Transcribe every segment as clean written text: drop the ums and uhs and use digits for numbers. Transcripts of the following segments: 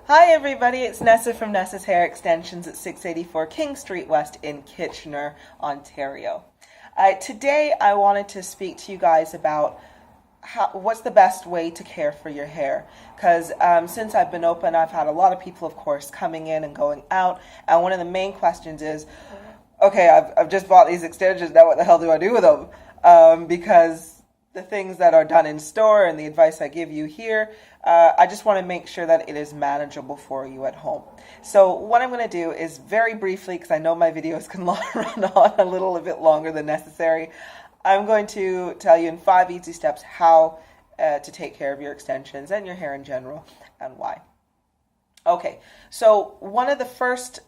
Hi everybody, it's Nessa from Nessa's Hair Extensions at 684 King Street West in Kitchener, Ontario. Today I wanted to speak to you guys about what's the best way to care for your hair, because since I've been open, I've had a lot of people, of course, coming in and going out, and one of the main questions is, okay, I've just bought these extensions, now what the hell do I do with them? Because the things that are done in store and the advice I give you here, I just want to make sure that it is manageable for you at home. So what I'm going to do is very briefly, because I know my videos can run on a little bit longer than necessary, I'm going to tell you in 5 easy steps how to take care of your extensions and your hair in general and why. Okay, so one of the first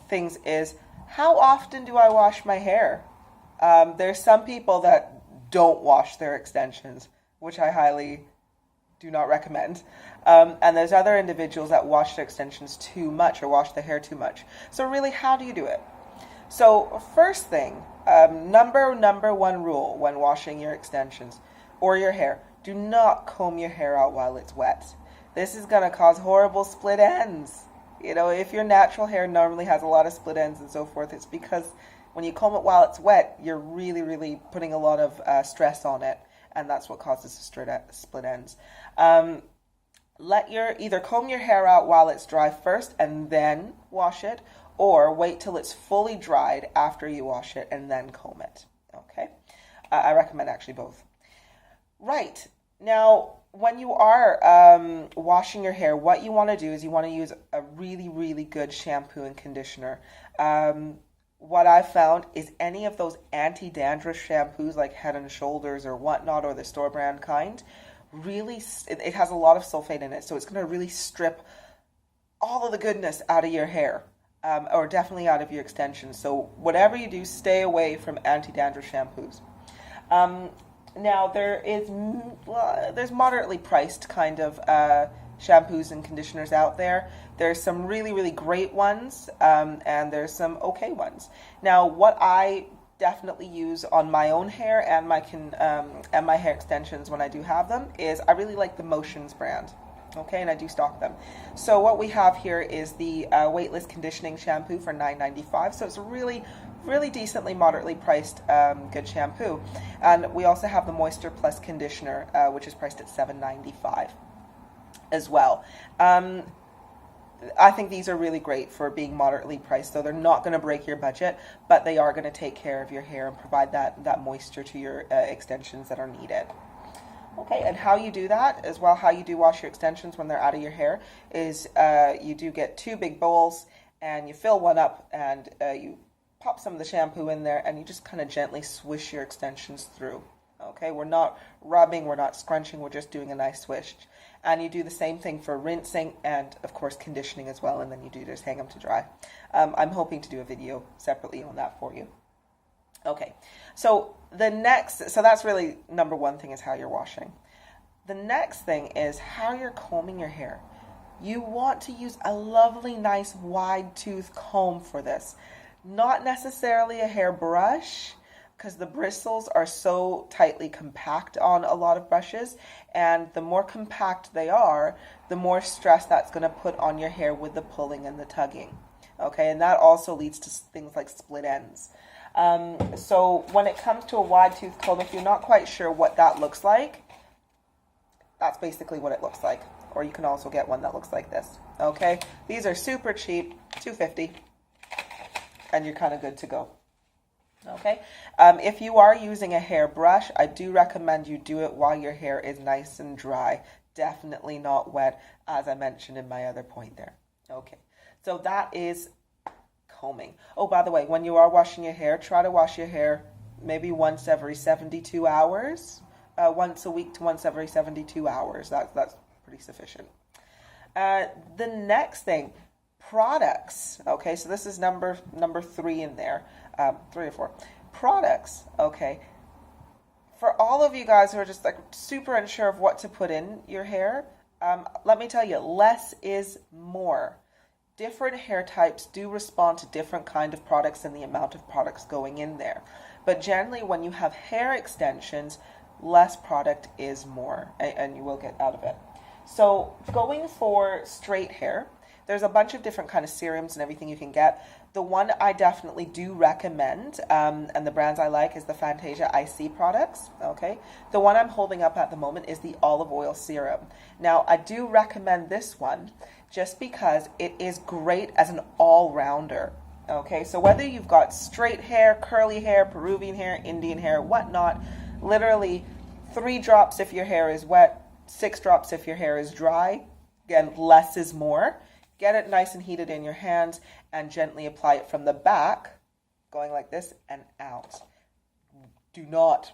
things is, how often do I wash my hair? There's some people that don't wash their extensions, which I highly do not recommend. And there's other individuals that wash their extensions too much or wash their hair too much. So really, how do you do it? So first thing, number one rule when washing your extensions or your hair, do not comb your hair out while it's wet. This is going to cause horrible split ends. You know, if your natural hair normally has a lot of split ends and so forth, it's because when you comb it while it's wet, you're really putting a lot of stress on it, and that's what causes the split ends. Either comb your hair out while it's dry first and then wash it, or wait till it's fully dried after you wash it and then comb it. Okay, I recommend actually both. Right, now when you are washing your hair, what you want to do is you want to use a really good shampoo and conditioner. What I've found is any of those anti-dandruff shampoos like Head and Shoulders or whatnot, or the store brand kind, really, it has a lot of sulfate in it, so it's going to really strip all of the goodness out of your hair, or definitely out of your extensions. So whatever you do, stay away from anti-dandruff shampoos. Now there's moderately priced kind of shampoos and conditioners out there. There's some really great ones, and there's some okay ones. Now, what I definitely use on my own hair and my hair extensions when I do have them is I really like the Motions brand. Okay, and I do stock them. So what we have here is the weightless conditioning shampoo for $9.95. So it's a really decently, moderately priced good shampoo. And we also have the Moisture Plus conditioner, which is priced at $7.95 as well. I think these are really great for being moderately priced, so they're not going to break your budget, but they are going to take care of your hair and provide that moisture to your extensions that are needed. Okay, and how you do that as well, how you do wash your extensions when they're out of your hair, is you do get 2 big bowls, and you fill one up, and you pop some of the shampoo in there, and you just kind of gently swish your extensions through. Okay, we're not rubbing, we're not scrunching, we're just doing a nice swish. And you do the same thing for rinsing and, of course, conditioning as well, and then you do just hang them to dry. I'm hoping to do a video separately on that for you. Okay, so that's really number one thing, is how you're washing. The next thing is how you're combing your hair. You want to use a lovely, nice, wide tooth comb for this. Not necessarily a hairbrush, because the bristles are so tightly compact on a lot of brushes, and the more compact they are, the more stress that's going to put on your hair with the pulling and the tugging. Okay, and that also leads to things like split ends. So when it comes to a wide tooth comb, if you're not quite sure what that looks like, that's basically what it looks like. Or you can also get one that looks like this. Okay, these are super cheap, $2.50, and you're kind of good to go. Okay, if you are using a hairbrush, I do recommend you do it while your hair is nice and dry. Definitely not wet, as I mentioned in my other point there. Okay, so that is combing. Oh, by the way, when you are washing your hair, try to wash your hair maybe once every 72 hours. Once a week to once every 72 hours. That's pretty sufficient. The next thing, products. Okay, so this is number 3 in there. 3 or 4 products. Okay, for all of you guys who are just like super unsure of what to put in your hair, let me tell you, less is more. Different hair types do respond to different kind of products and the amount of products going in there, but generally when you have hair extensions, less product is more, and you will get out of it. So going for straight hair, there's a bunch of different kind of serums and everything you can get. The one I definitely do recommend, and the brands I like, is the Fantasia IC products, okay? The one I'm holding up at the moment is the olive oil serum. Now, I do recommend this one just because it is great as an all-rounder, okay? So whether you've got straight hair, curly hair, Peruvian hair, Indian hair, whatnot, literally 3 drops if your hair is wet, 6 drops if your hair is dry. Again, less is more. Get it nice and heated in your hands and gently apply it from the back, going like this and out. Do not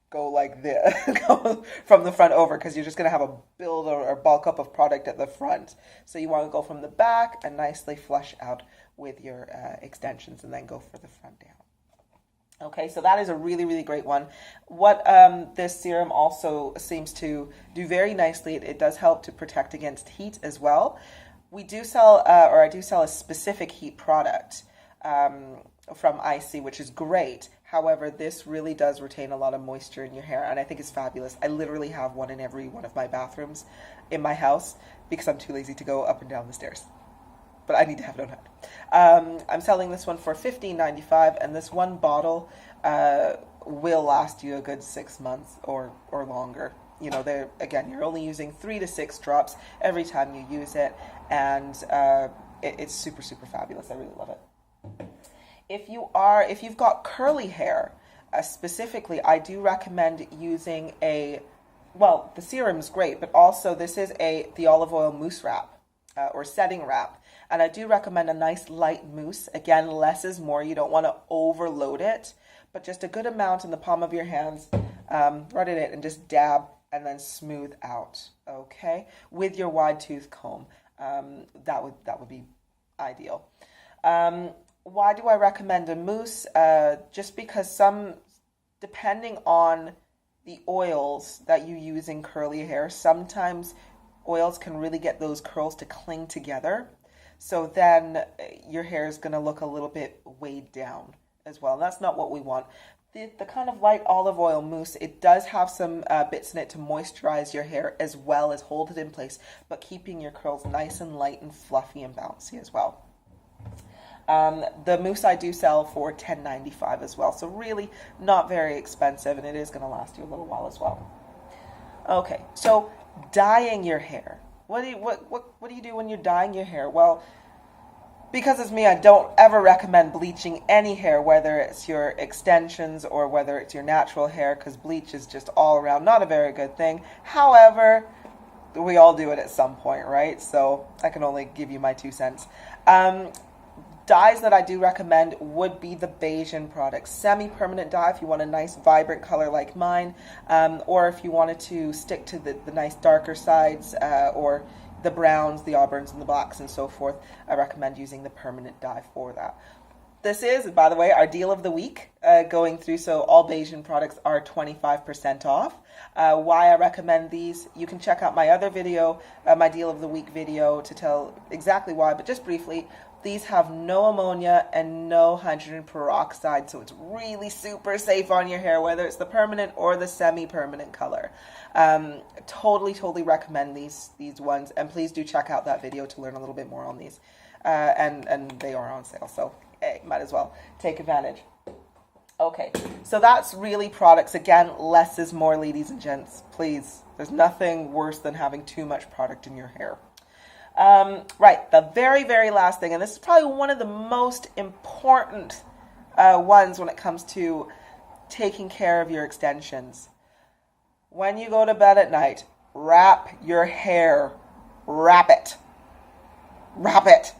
go like this, go from the front over, because you're just going to have a build or bulk up of product at the front. So you want to go from the back and nicely flush out with your extensions and then go for the front down. Okay, so that is a really, really great one. What this serum also seems to do very nicely, it does help to protect against heat as well. We do sell, or I do sell, a specific heat product from IC, which is great. However, this really does retain a lot of moisture in your hair, and I think it's fabulous. I literally have one in every one of my bathrooms in my house because I'm too lazy to go up and down the stairs. But I need to have it on hand. I'm selling this one for $15.95, and this one bottle will last you a good 6 months or longer. You know, again, you're only using 3 to 6 drops every time you use it, and it's super, super fabulous. I really love it. If you've got curly hair, specifically, I do recommend using the serum's great, but also this is the olive oil mousse wrap or setting wrap. And I do recommend a nice light mousse. Again, less is more. You don't want to overload it, but just a good amount in the palm of your hands. Rub it in and just dab and then smooth out, okay? With your wide tooth comb. That would be ideal. Why do I recommend a mousse? Just because depending on the oils that you use in curly hair, sometimes oils can really get those curls to cling together. So then your hair is going to look a little bit weighed down as well. And that's not what we want. The kind of light olive oil mousse, it does have some bits in it to moisturize your hair as well as hold it in place, but keeping your curls nice and light and fluffy and bouncy as well. The mousse I do sell for $10.95 as well, so really not very expensive, and it is going to last you a little while as well. Okay, so dyeing your hair. What do you do when you're dyeing your hair? Well, because it's me, I don't ever recommend bleaching any hair, whether it's your extensions or whether it's your natural hair, because bleach is just all around not a very good thing. However, we all do it at some point, right? So I can only give you my 2 cents. Dyes that I do recommend would be the Bayesian products. Semi-permanent dye if you want a nice vibrant color like mine, or if you wanted to stick to the nice darker sides, or the browns, the auburns, and the blacks, and so forth, I recommend using the permanent dye for that. This is, by the way, our deal of the week going through, so all Bayesian products are 25% off. Why I recommend these, you can check out my other video, my deal of the week video, to tell exactly why, but just briefly, these have no ammonia and no hydrogen peroxide, so it's really super safe on your hair, whether it's the permanent or the semi-permanent color. Totally recommend these ones, and please do check out that video to learn a little bit more on these. And they are on sale, so hey, might as well take advantage. Okay, so that's really products. Again, less is more, ladies and gents. Please, there's nothing worse than having too much product in your hair. Right, the very, very last thing, and this is probably one of the most important ones when it comes to taking care of your extensions. When you go to bed at night, wrap your hair. Wrap it. Wrap it.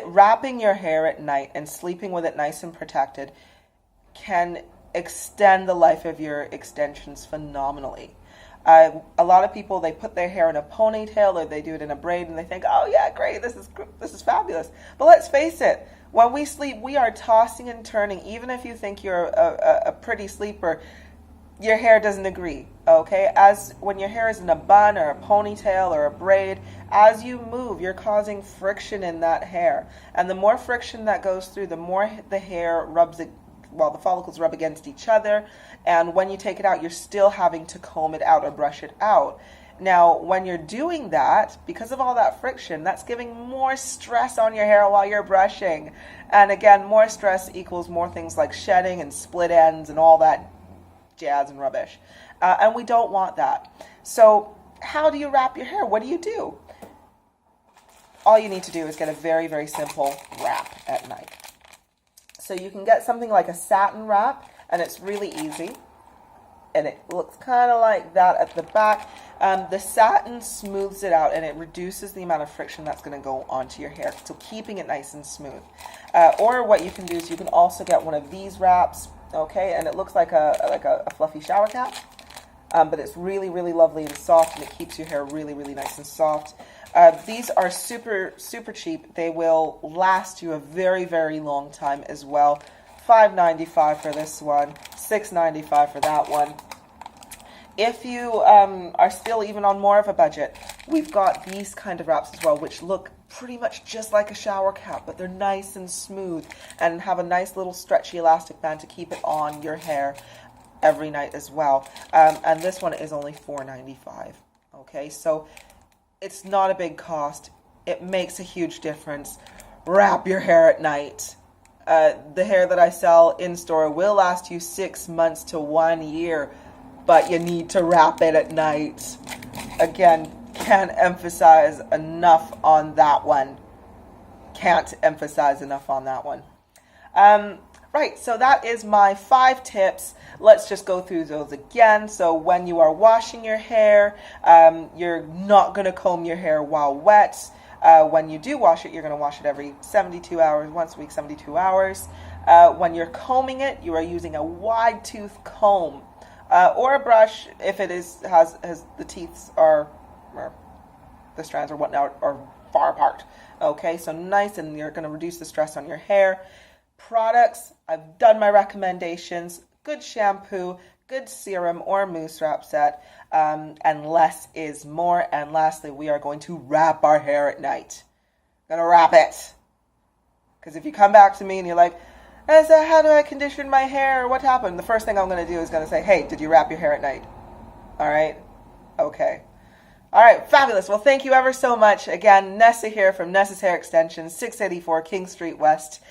Wrapping your hair at night and sleeping with it nice and protected can extend the life of your extensions phenomenally. A lot of people, they put their hair in a ponytail or they do it in a braid and they think, oh yeah, great, this is fabulous. But let's face it, when we sleep, we are tossing and turning. Even if you think you're a pretty sleeper, your hair doesn't agree, okay? As when your hair is in a bun or a ponytail or a braid, as you move, you're causing friction in that hair. And the more friction that goes through, the more the hair the follicles rub against each other. And when you take it out, you're still having to comb it out or brush it out. Now, when you're doing that, because of all that friction, that's giving more stress on your hair while you're brushing. And again, more stress equals more things like shedding and split ends and all that jazz and rubbish. And we don't want that. So how do you wrap your hair? What do? All you need to do is get a very, very simple wrap at night. So you can get something like a satin wrap, and it's really easy. And it looks kind of like that at the back. The satin smooths it out, and it reduces the amount of friction that's going to go onto your hair, so keeping it nice and smooth. Or what you can do is you can also get one of these wraps, okay, and it looks like a fluffy shower cap, but it's really, really lovely and soft, and it keeps your hair really, really nice and soft. These are super, super cheap. They will last you a very, very long time as well. $5.95 for this one, $6.95 for that one. If you are still even on more of a budget, we've got these kind of wraps as well, which look pretty much just like a shower cap, but they're nice and smooth and have a nice little stretchy elastic band to keep it on your hair every night as well. And this one is only $4.95. Okay, so it's not a big cost. It makes a huge difference. Wrap your hair at night. The hair that I sell in store will last you 6 months to 1 year, but you need to wrap it at night. Again, can't emphasize enough on that one. Can't emphasize enough on that one. Right, so that is my 5 tips. Let's just go through those again. So when you are washing your hair, you're not going to comb your hair while wet. When you do wash it, you're going to wash it every 72 hours, once a week, 72 hours. When you're combing it, you are using a wide tooth comb or a brush if it has the teeth or the strands or whatnot are far apart. Okay, so nice, and you're going to reduce the stress on your hair. Products, I've done my recommendations. Good shampoo, good serum or mousse wrap set, and less is more. And lastly, we are going to wrap our hair at night. Gonna wrap it. Because if you come back to me and you're like, Nessa, how do I condition my hair? What happened? The first thing I'm going to do is going to say, hey, did you wrap your hair at night? All right? Okay. All right, fabulous. Well, thank you ever so much. Again, Nessa here from Nessa's Hair Extensions, 684 King Street West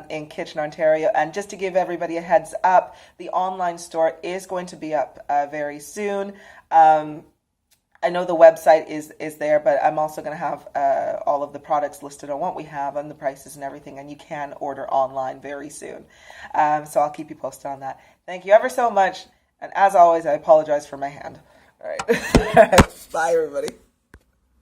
in Kitchener, Ontario. And just to give everybody a heads up, the online store is going to be up very soon. I know the website is there, but I'm also going to have all of the products listed on what we have and the prices and everything, and you can order online very soon. So I'll keep you posted on that. Thank you ever so much. And as always, I apologize for my hand. All right. Bye, everybody.